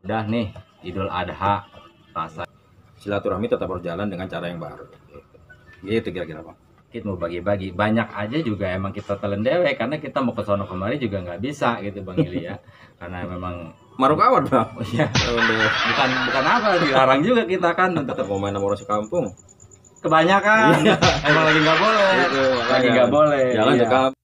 Udah nih Idul Adha, rasa silaturahmi tetap berjalan dengan cara yang baru. Gitu kira-kira Bang. kita mau bagi-bagi banyak aja juga emang kita telan dewe karena kita mau ke sono kemari juga nggak bisa gitu Bang Ili ya, karena memang Maruk awat Bang. oh ya bukan apa dilarang juga kita kan untuk Tetap mau main sama orang sekampung. kebanyakan emang lagi nggak boleh Gitu, lagi nggak boleh Jangan iya. sekampung.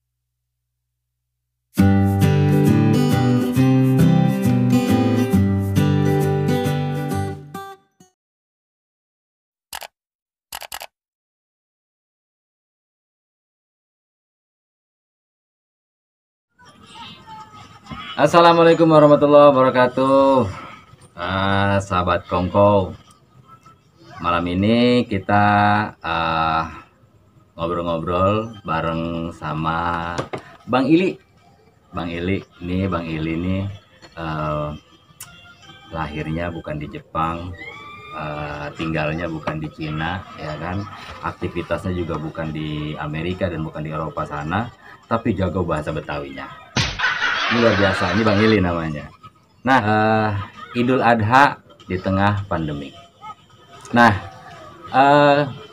Assalamualaikum warahmatullahi wabarakatuh. Sahabat Kongko, malam ini kita ngobrol-ngobrol bareng sama Bang Ili. Bang Ili nih lahirnya bukan di Jepang, tinggalnya bukan di Cina, ya kan? Aktivitasnya juga bukan di Amerika dan bukan di Eropa sana, tapi jago bahasa Betawinya. Ini luar biasa, ini Bang Ili namanya. Nah, Idul Adha di tengah pandemi. Nah,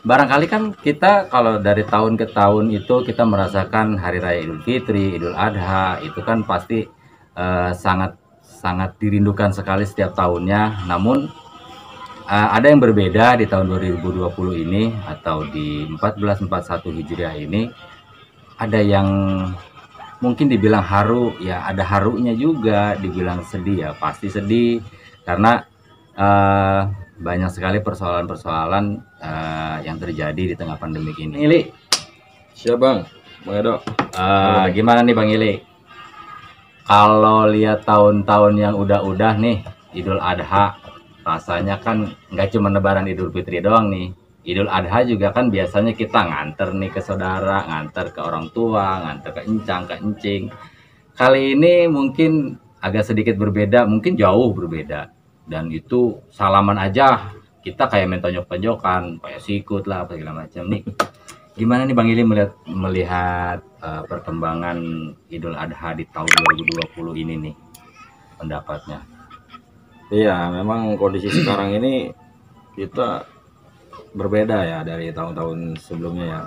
barangkali kan kita kalau dari tahun ke tahun itu kita merasakan Hari Raya Idul Fitri, Idul Adha, itu kan pasti sangat dirindukan sekali setiap tahunnya. Namun, ada yang berbeda di tahun 2020 ini atau di 1441 Hijriah ini, ada yang mungkin dibilang haru, ya ada harunya juga, dibilang sedih ya pasti sedih karena banyak sekali persoalan-persoalan yang terjadi di tengah pandemi ini. Ili, Siap Bang. Bang Edo. gimana nih Bang Ili? Kalau lihat tahun-tahun yang udah nih Idul Adha, rasanya kan nggak cuma Lebaran Idul Fitri doang nih. Idul Adha juga kan biasanya kita nganter nih ke saudara, nganter ke orang tua, nganter ke encang, ke encing. Kali ini mungkin agak sedikit berbeda, mungkin jauh berbeda. Dan itu salaman aja, kita kayak main tonjok-tonjokan, kayak sikut lah, apa segala macam nih. Gimana nih Bang Ili melihat perkembangan Idul Adha di tahun 2020 ini nih, pendapatnya? Iya, memang kondisi sekarang ini kita berbeda ya dari tahun-tahun sebelumnya ya.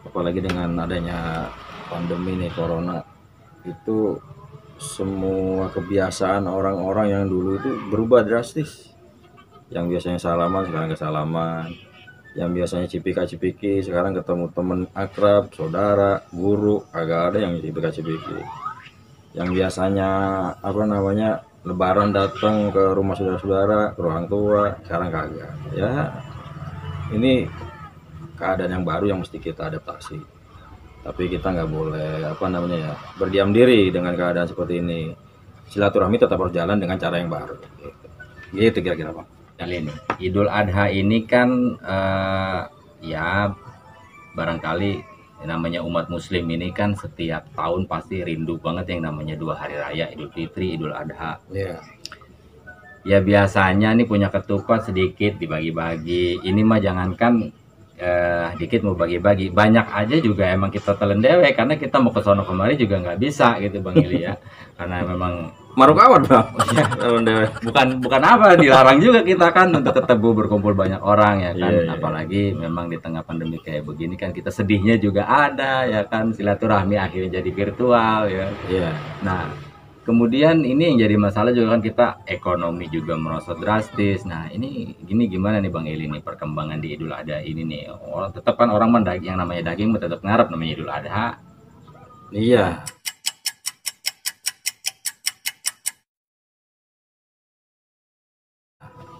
Apalagi dengan adanya pandemi nih corona, itu semua kebiasaan orang-orang yang dulu itu berubah drastis. Yang biasanya salaman sekarang gak salaman, yang biasanya cipika-cipiki sekarang ketemu temen akrab, saudara, guru, agak ada yang cipika-cipiki. Yang biasanya lebaran datang ke rumah saudara-saudara, ke orang tua, sekarang kagak. Ya, ini keadaan yang baru yang mesti kita adaptasi. Tapi kita nggak boleh berdiam diri dengan keadaan seperti ini. Silaturahmi tetap berjalan dengan cara yang baru. Gitu kira-kira Bang. Kali ini Idul Adha ini kan ya barangkali namanya umat muslim ini kan setiap tahun pasti rindu banget yang namanya dua hari raya, Idul Fitri, Idul Adha. Iya. Ya biasanya nih punya ketupat sedikit dibagi-bagi. Ini mah jangankan dikit mau bagi-bagi, banyak aja juga emang kita telan dewe karena kita mau ke sono kemari juga nggak bisa gitu Bang Ili ya, karena memang Maruk awat Bang. ya, bukan apa dilarang juga kita kan untuk ketemu berkumpul banyak orang ya kan. Iya. Apalagi memang di tengah pandemi kayak begini kan kita sedihnya juga ada ya kan, silaturahmi akhirnya jadi virtual ya. Iya. Nah kemudian ini yang jadi masalah juga kan, kita ekonomi juga merosot drastis. Nah ini gimana nih Bang Eli nih perkembangan di Idul Adha ini nih? Tetap kan orang yang namanya daging tetap ngarep namanya Idul Adha. Iya.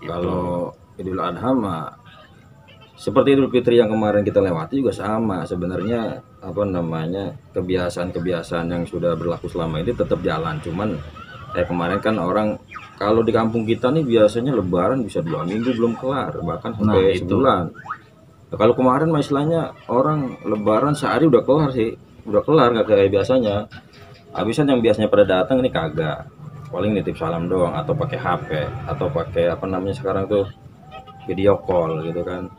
Kalau Idul Adha mah seperti Idul Fitri yang kemarin kita lewati juga sama sebenarnya, kebiasaan-kebiasaan yang sudah berlaku selama ini tetap jalan. Cuman kayak kemarin kan orang kalau di kampung kita nih biasanya Lebaran bisa 2 minggu belum kelar, bahkan sampai sebulan. Nah, kalau kemarin mah istilahnya orang Lebaran sehari udah kelar sih, udah kelar, nggak kayak biasanya. Habisan yang biasanya pada datang ini kagak, paling nitip salam doang atau pakai HP atau pakai sekarang tuh video call gitu kan.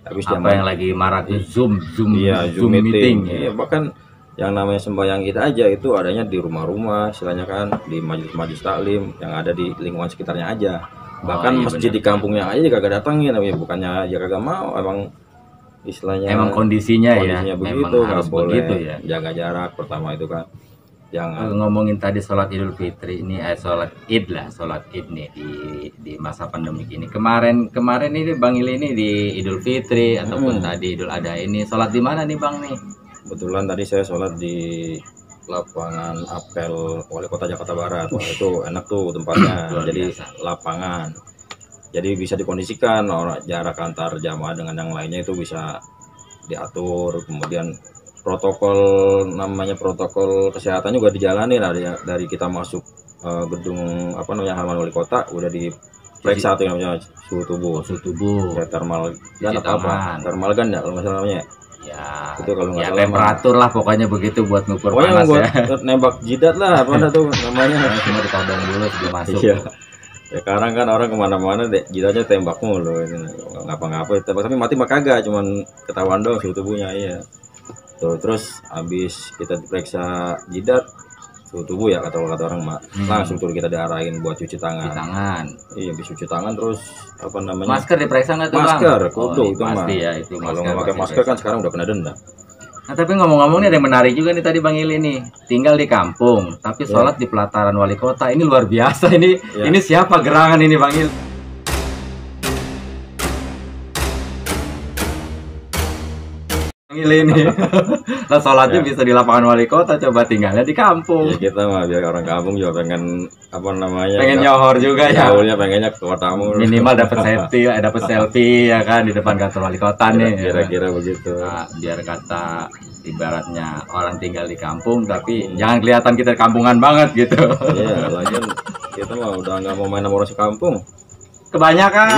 Habis Apa yang lagi marak tuh Zoom iya, Zoom meeting. Iya, bahkan yang namanya sembahyang Id aja itu adanya di rumah-rumah, istilahnya kan di majelis-majelis taklim yang ada di lingkungan sekitarnya aja. Bahkan iya, masjid bener. di kampungnya aja kagak datangin, tapi bukannya ya kagak mau, emang istilahnya Emang kondisinya kondisinya memang begitu, harus nggak boleh begitu ya. jaga jarak pertama itu kan, jangan. Ngomongin tadi sholat Idul Fitri ini, sholat Id lah, sholat Id nih di masa pandemik ini. Kemarin ini Bang Il ini di Idul Fitri ataupun tadi Idul Adha ini sholat di mana nih Bang nih? Kebetulan tadi saya sholat di lapangan apel Wali Kota Jakarta Barat. Wah, itu enak tuh tempatnya. Luar Jadi biasa. lapangan. Jadi bisa dikondisikan orang jarak antar jamaah dengan yang lainnya itu bisa diatur. Kemudian protokol kesehatan juga dijalani dari kita masuk gedung halaman Wali Kota udah diperiksa tuh yang namanya suhu tubuh. Suhu tubuh, Ya, thermal gun cuci atau apa? tangan. Thermal gun ya kalau nggak salah namanya. Ya, Itu kalau nggak ya salah temperatur lah pokoknya begitu buat ngukur pokoknya panas buat ya. nembak jidat lah apa dah tuh namanya. Cuma ditodong dulu sebelum masuk. Iya. Ya sekarang kan orang kemana-mana jidatnya tembak mulu ini. Ngapa-ngapa tembak tapi mati mah kagak, cuman ketahuan doang suhu tubuhnya. Iya. Tuh, terus habis kita diperiksa jidat suhu tubuh ya kata orang mak, langsung tuh kita diarahin buat cuci Cuci tangan. tangan. Iya, habis cuci tangan terus apa namanya? Masker diperiksa nggak tuh Bang? Masker, Oh, kudu itu mah. pasti ya itu Kalau nggak pakai pasti masker diperiksa. kan sekarang udah kena denda. Nah tapi ngomong-ngomong nih ada yang menarik juga nih tadi Bang Ili nih, tinggal di kampung tapi sholat di pelataran wali kota, ini luar biasa ini. Ya. Ini siapa gerangan ini Bang Il? Bang Il ini. Lah sholatnya Ya. bisa di lapangan wali kota, coba tinggalnya di kampung. Ya kita mah biar orang kampung juga pengen apa namanya? Pengen nyohor juga ya. Gaulnya pengennya ke kota mulu. Minimal dapat selfie ya kan di depan kantor wali kota nih. Kira-kira begitu. Nah, biar kata ibaratnya orang tinggal di kampung tapi jangan kelihatan kita kampungan banget gitu. Iya, lagian kita mah udah nggak mau main sama orang sekampung. Kebanyakan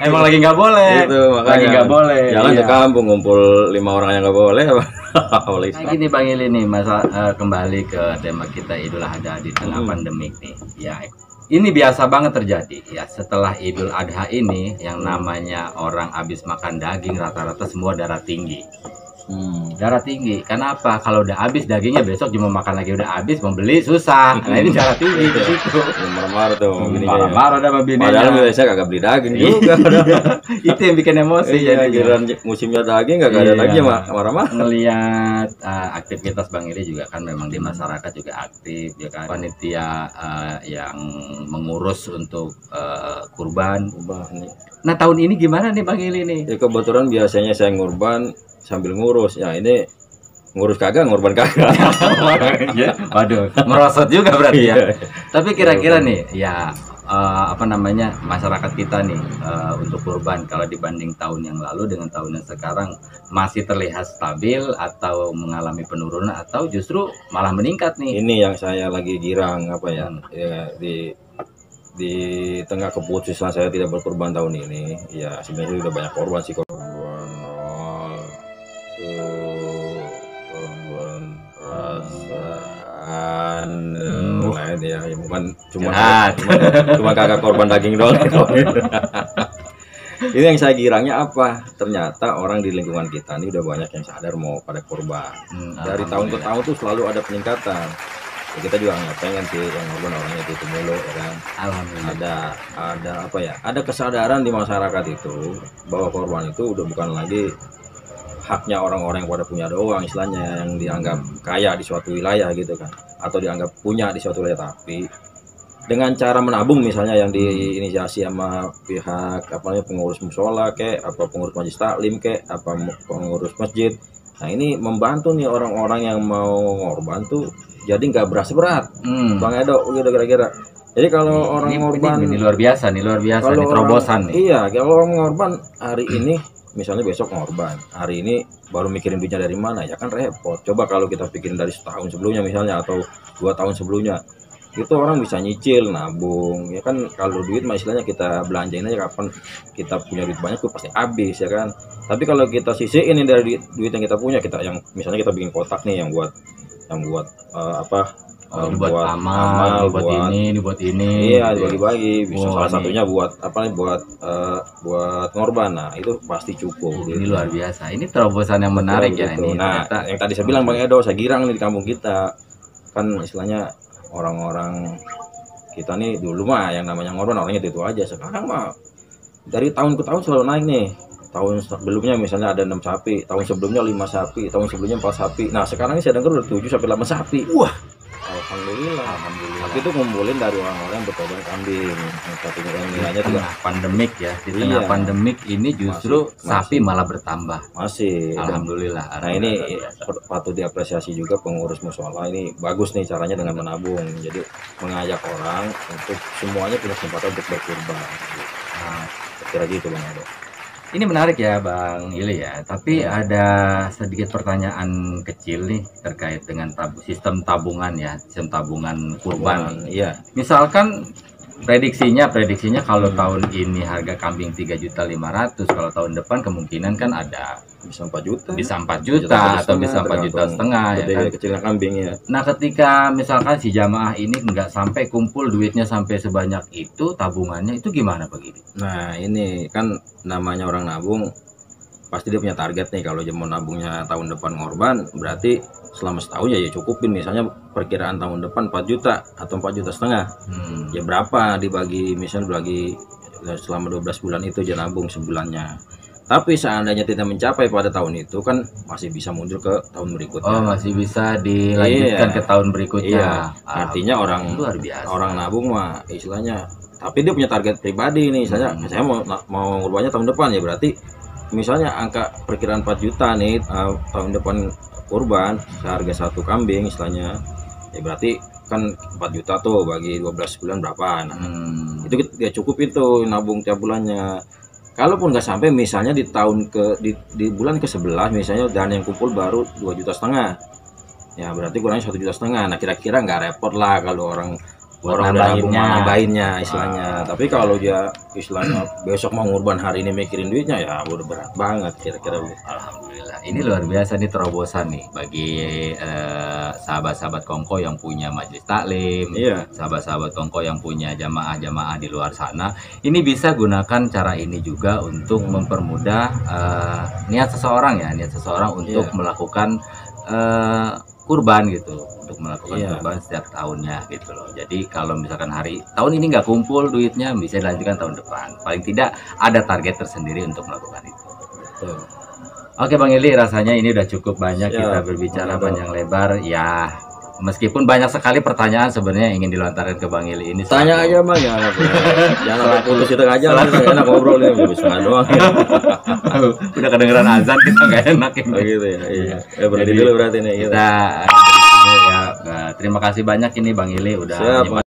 emang lagi nggak boleh. Itu makanya. Lagi nggak boleh. Jangan iya. ke kampung ngumpul 5 orang yang nggak boleh. Boleh. Nah, gini Bang Ili nih, kembali ke tema kita Idul Adha di tengah pandemik nih. Ya, ini biasa banget terjadi ya. Setelah Idul Adha ini, yang namanya orang habis makan daging rata-rata semua darah tinggi. Darah tinggi. Kenapa? Kalau udah habis dagingnya besok cuma makan lagi udah habis, membeli susah. Nah ini darah tinggi di situ. Marah-marah tuh sama bininya ya. Marah-marah sama bininya. Padahal biasanya kagak beli daging juga. Itu yang bikin emosi Iya, jadi giliran musimnya daging kagak ada Iya. lagi marah-marah. ngelihat aktivitas Bang Ili juga kan memang di masyarakat juga aktif ya kan, panitia yang mengurus untuk kurban. Wah, nih. Nah tahun ini gimana nih Bang Ili nih? Ya kebetulan biasanya saya ngurban sambil ngurus. Ya ini ngurus kagak, ngurban kagak. Ya, waduh, merosot juga berarti ya. Iya. Tapi kira-kira nih, ya apa namanya masyarakat kita nih untuk kurban kalau dibanding tahun yang lalu dengan tahun yang sekarang masih terlihat stabil atau mengalami penurunan atau justru malah meningkat nih? Ini yang saya lagi girang apa ya? Ya di tengah keputusan saya tidak berkurban tahun ini. Ya sebenarnya udah banyak korban sih, korban perasaan lain ya, bukan cuma kagak korban daging doang. Ini yang saya girangnya apa? Ternyata orang di lingkungan kita ini udah banyak yang sadar mau pada korban. Dari tahun ke tahun tuh selalu ada peningkatan. Ya, kita juga nggak pengen sih yang korban orangnya itu mulu ya kan. Alhamdulillah. Ada apa ya? Ada kesadaran di masyarakat itu bahwa korban itu udah bukan lagi haknya orang-orang yang pada punya doang, istilahnya yang dianggap kaya di suatu wilayah gitu kan, atau dianggap punya di suatu wilayah, tapi dengan cara menabung misalnya yang diinisiasi sama pihak apa namanya pengurus musola kek, apa pengurus majelis taklim kek, apa pengurus masjid. Nah ini membantu nih orang-orang yang mau ngorban tuh jadi nggak berat berat. Bang Edo gitu kira-kira. Jadi kalau orang ngorban ini luar biasa nih kalau terobosan nih. Iya, kalau orang ngorban hari ini misalnya besok ngorban, hari ini baru mikirin duitnya dari mana, ya kan repot. Coba kalau kita pikirin dari setahun sebelumnya misalnya atau 2 tahun sebelumnya, itu orang bisa nyicil, nabung, ya kan. Kalau duit mah istilahnya kita belanjain aja kapan kita punya duit banyak tuh pasti habis ya kan. Tapi kalau kita sisihin ini dari duit yang kita punya, kita yang misalnya kita bikin kotak nih yang buat apa Ini buat amal, buat ini buat ini. Iya, gitu ya. dibagi-bagi. Bisa Oh, salah ini. satunya buat apa nih? Buat ngorban. Nah, itu pasti cukup. Ini gitu. luar biasa. Ini terobosan yang menarik ya Betul. ini. Nah, Ternyata yang tadi saya bilang Bang Edo, saya girang nih di kampung kita. Kan istilahnya orang-orang kita nih dulu mah yang namanya ngorban orangnya itu aja. Sekarang mah dari tahun ke tahun selalu naik nih. Tahun sebelumnya misalnya ada 6 sapi, tahun sebelumnya 5 sapi, tahun sebelumnya 4 sapi. Nah, sekarang ini saya dengar udah 7 sampai 8 sapi. Wah, alhamdulillah. Tapi itu ngumpulin dari orang-orang yang berkorban kambing. Tapi yang di nilainya juga tengah pandemik ya. Di tengah Iya. pandemik ini justru Masih. sapi malah bertambah. masih. Dan Alhamdulillah. nah ini Luar biasa. patut diapresiasi juga pengurus musola ini bagus nih caranya dengan menabung. Jadi mengajak orang untuk semuanya punya kesempatan untuk berkurban. Nah, Kira gitu Bang Edo. ini menarik ya Bang Ili ya. Tapi ada sedikit pertanyaan kecil nih terkait dengan sistem tabungan ya, sistem tabungan kurban nih. Iya. Misalkan prediksinya kalau tahun ini harga kambing 3.500.000, kalau tahun depan kemungkinan kan ada Bisa 4 juta. bisa 4 juta atau bisa 4,5 juta ya Gede kan. kecilnya kambing ya. Nah, ketika misalkan si jamaah ini nggak sampai kumpul duitnya sampai sebanyak itu, tabungannya itu gimana begitu? Nah ini kan namanya orang nabung pasti dia punya target nih. Kalau dia mau nabungnya tahun depan ngorban berarti selama setahun ya cukupin. Misalnya perkiraan tahun depan 4 juta atau 4,5 juta. Ya berapa dibagi, misalnya dibagi selama 12 bulan itu dia nabung sebulannya. Tapi seandainya tidak mencapai pada tahun itu kan masih bisa mundur ke tahun berikutnya. Oh, masih bisa dilanjutkan Iya. ke tahun berikutnya. Iya, artinya orang luar biasa. orang nabung mah istilahnya, tapi dia punya target pribadi nih. Misalnya saya mau ngurbannya tahun depan ya berarti misalnya angka perkiraan 4 juta nih tahun depan kurban seharga satu kambing istilahnya. Ya berarti kan 4 juta tuh bagi 12 bulan berapa? Nah, itu ya cukup itu nabung tiap bulannya. Kalaupun nggak sampai misalnya di bulan ke-11 misalnya dana yang kumpul baru 2,5 juta. Ya berarti kurangnya 1,5 juta. Nah, kira-kira nggak repot lah kalau orang Buat udah nabung nambahinnya. nambahinnya istilahnya. Tapi kalau dia istilahnya besok mau ngurban hari ini mikirin duitnya ya udah berat banget kira-kira. Alhamdulillah. Ini luar biasa nih terobosan nih bagi sahabat-sahabat Kongko yang punya majelis taklim, Iya. sahabat-sahabat Kongko yang punya jamaah-jamaah di luar sana. Ini bisa gunakan cara ini juga untuk mempermudah niat seseorang untuk Iya. melakukan kurban gitu, untuk melakukan Iya. kurban setiap tahunnya gitu loh. Jadi kalau misalkan tahun ini nggak kumpul duitnya, bisa dilanjutkan tahun depan. Paling tidak ada target tersendiri untuk melakukan itu. Tuh. Oke Bang Ili, rasanya ini udah cukup banyak Siap, kita berbicara Bang Edo. panjang lebar ya. Meskipun banyak sekali pertanyaan sebenarnya yang ingin dilontarkan ke Bang Ili ini. Tanya aja Bang ya. Jangan sampai putus itu aja lah. Enak ngobrol ini habis doang. Udah kedengeran azan kita nggak enak ini. Oh gitu ya. Iya. Berhenti Jadi, dulu berarti nih. Kita ya, terima kasih banyak ini Bang Ili udah Siap, menyimak